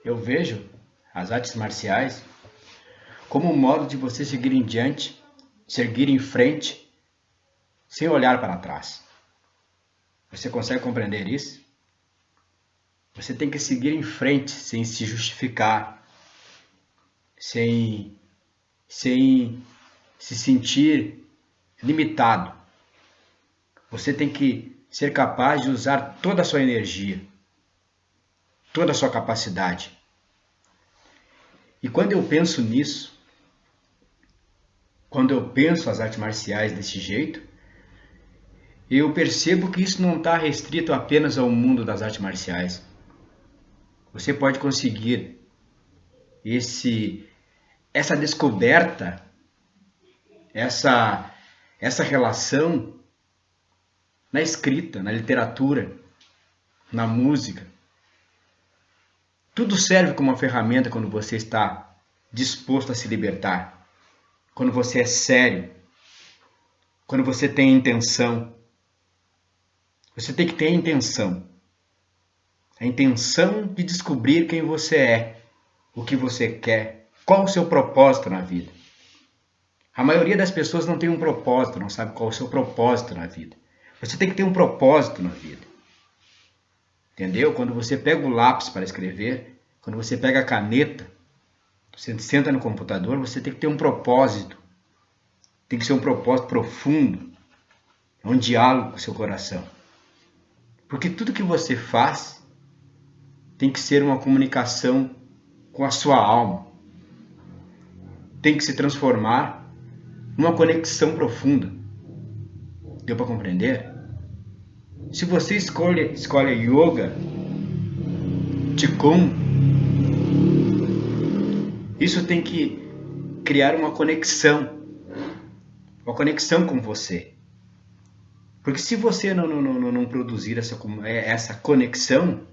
Eu vejo as artes marciais como um modo de você seguir em diante, seguir em frente, sem olhar para trás. Você consegue compreender isso? Você tem que seguir em frente, sem se justificar, sem se sentir limitado. Você tem que ser capaz de usar toda a sua energia, toda a sua capacidade. E quando eu penso nisso, quando eu penso as artes marciais desse jeito, eu percebo que isso não está restrito apenas ao mundo das artes marciais. Você pode conseguir essa descoberta, essa relação na escrita, na literatura, na música. Tudo serve como uma ferramenta quando você está disposto a se libertar, quando você é sério, quando você tem intenção. Você tem que ter a intenção de descobrir quem você é, o que você quer, qual o seu propósito na vida. A maioria das pessoas não tem um propósito, não sabe qual é o seu propósito na vida. Você tem que ter um propósito na vida. Entendeu? Quando você pega o lápis para escrever, quando você pega a caneta, você senta no computador, você tem que ter um propósito. Tem que ser um propósito profundo, um diálogo com o seu coração. Porque tudo que você faz tem que ser uma comunicação com a sua alma. Tem que se transformar numa conexão profunda. Deu para compreender? Se você escolhe yoga, Qigong, isso tem que criar uma conexão com você. Porque se você não produzir essa conexão,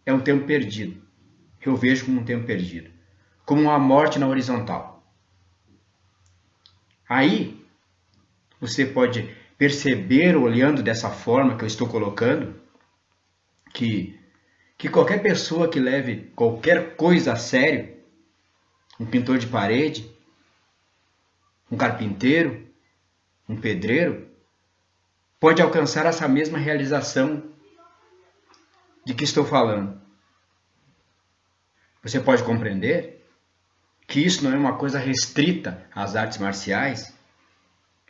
é um tempo perdido. Eu vejo como um tempo perdido. Como uma morte na horizontal. Aí, você pode perceber, olhando dessa forma que eu estou colocando, que qualquer pessoa que leve qualquer coisa a sério, um pintor de parede, um carpinteiro, um pedreiro, pode alcançar essa mesma realização de que estou falando. Você pode compreender que isso não é uma coisa restrita às artes marciais?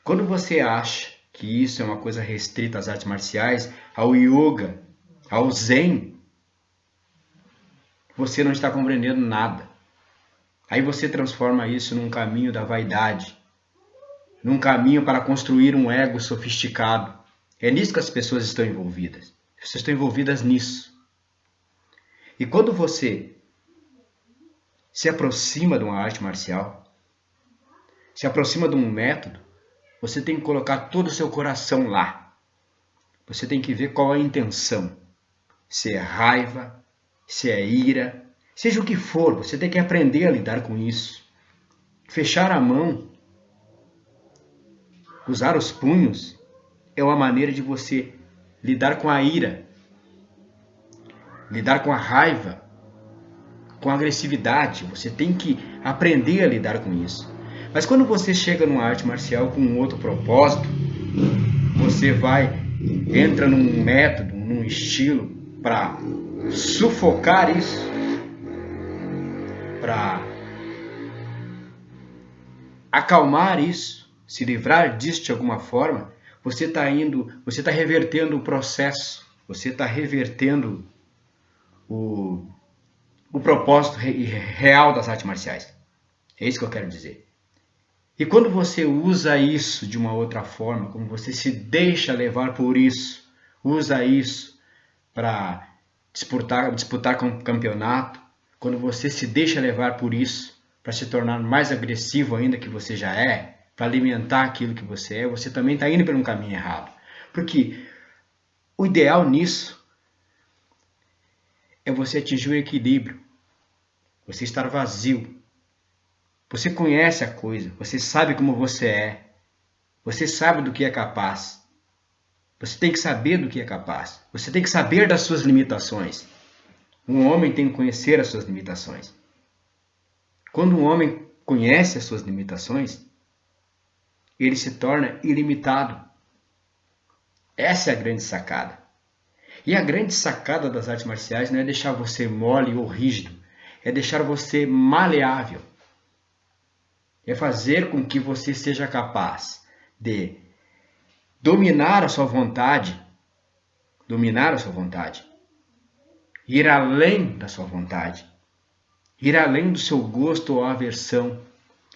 Quando você acha que isso é uma coisa restrita às artes marciais, ao yoga, ao zen, você não está compreendendo nada. Aí você transforma isso num caminho da vaidade, num caminho para construir um ego sofisticado. É nisso que as pessoas estão envolvidas. As pessoas estão envolvidas nisso. E quando você se aproxima de uma arte marcial, se aproxima de um método, você tem que colocar todo o seu coração lá. Você tem que ver qual é a intenção. Se é raiva, se é ira, seja o que for, você tem que aprender a lidar com isso. Fechar a mão, usar os punhos, é uma maneira de você lidar com a ira, lidar com a raiva, com a agressividade. Você tem que aprender a lidar com isso. Mas quando você chega numa arte marcial com um outro propósito, você entra num método, num estilo para sufocar isso, para acalmar isso, se livrar disso de alguma forma, você está revertendo o processo, você está revertendo o propósito real das artes marciais. É isso que eu quero dizer. E quando você usa isso de uma outra forma, como você se deixa levar por isso, usa isso para disputar campeonato, quando você se deixa levar por isso, para se tornar mais agressivo ainda que você já é, para alimentar aquilo que você é, você também está indo por um caminho errado. Porque o ideal nisso é você atingir o equilíbrio, você estar vazio. Você conhece a coisa, você sabe como você é, você sabe do que é capaz. Você tem que saber do que é capaz, você tem que saber das suas limitações. Um homem tem que conhecer as suas limitações. Quando um homem conhece as suas limitações, ele se torna ilimitado. Essa é a grande sacada. E a grande sacada das artes marciais não é deixar você mole ou rígido, é deixar você maleável. É fazer com que você seja capaz de dominar a sua vontade, ir além da sua vontade, ir além do seu gosto ou aversão.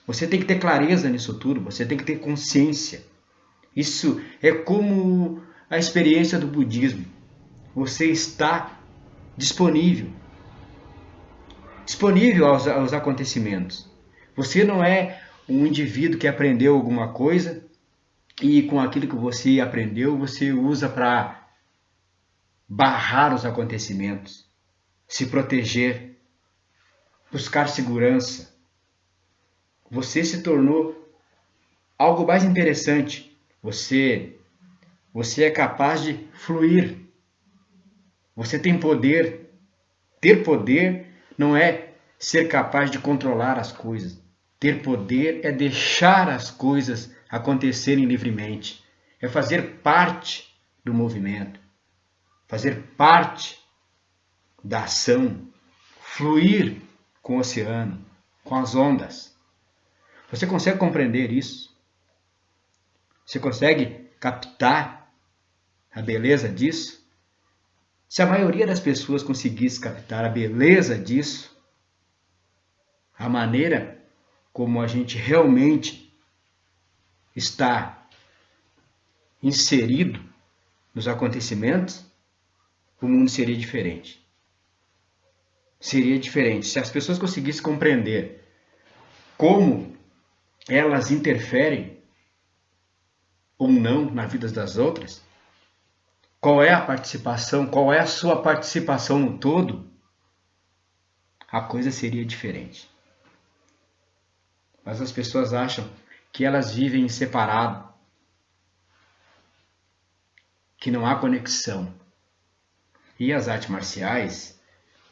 Você tem que ter clareza nisso tudo, você tem que ter consciência. Isso é como a experiência do budismo. Você está disponível aos acontecimentos. Você não é um indivíduo que aprendeu alguma coisa e com aquilo que você aprendeu, você usa para barrar os acontecimentos, se proteger, buscar segurança. Você se tornou algo mais interessante. Você é capaz de fluir. Você tem poder. Ter poder não é ser capaz de controlar as coisas. Ter poder é deixar as coisas acontecerem livremente. É fazer parte do movimento. Fazer parte da ação. Fluir com o oceano, com as ondas. Você consegue compreender isso? Você consegue captar a beleza disso? Se a maioria das pessoas conseguisse captar a beleza disso, a maneira como a gente realmente está inserido nos acontecimentos, o mundo seria diferente. Seria diferente. Se as pessoas conseguissem compreender como elas interferem ou não na vida das outras, qual é a participação, qual é a sua participação no todo, a coisa seria diferente. Mas as pessoas acham que elas vivem separado, que não há conexão. E as artes marciais,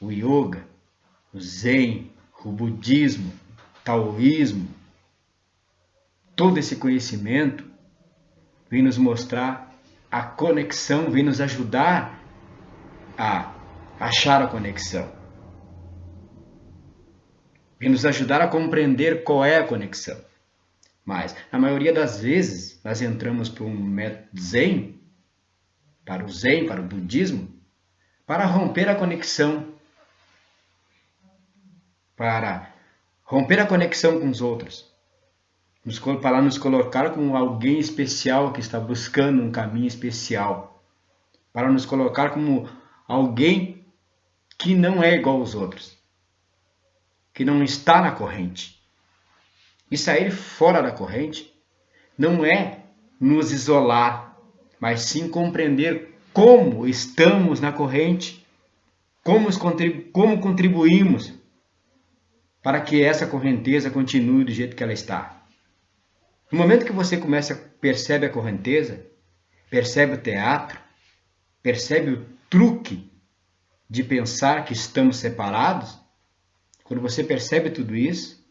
o yoga, o zen, o budismo, o taoísmo, todo esse conhecimento vem nos mostrar a conexão, vem nos ajudar a achar a conexão. Vem nos ajudar a compreender qual é a conexão. Mas, na maioria das vezes, nós entramos para um método zen, para o budismo, para romper a conexão, para romper a conexão com os outros, para nos colocar como alguém especial que está buscando um caminho especial, para nos colocar como alguém que não é igual aos outros, que não está na corrente. E sair fora da corrente não é nos isolar, mas sim compreender como estamos na corrente, como contribuímos para que essa correnteza continue do jeito que ela está. No momento que você percebe a correnteza, percebe o teatro, percebe o truque de pensar que estamos separados, quando você percebe tudo isso,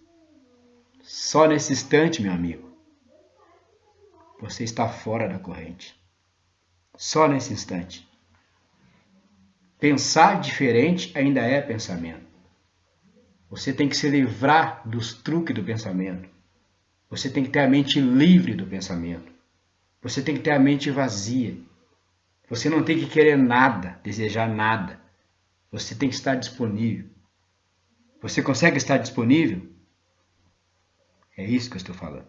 só nesse instante, meu amigo, você está fora da corrente. Só nesse instante. Pensar diferente ainda é pensamento. Você tem que se livrar dos truques do pensamento. Você tem que ter a mente livre do pensamento. Você tem que ter a mente vazia. Você não tem que querer nada, desejar nada. Você tem que estar disponível. Você consegue estar disponível? É isso que eu estou falando.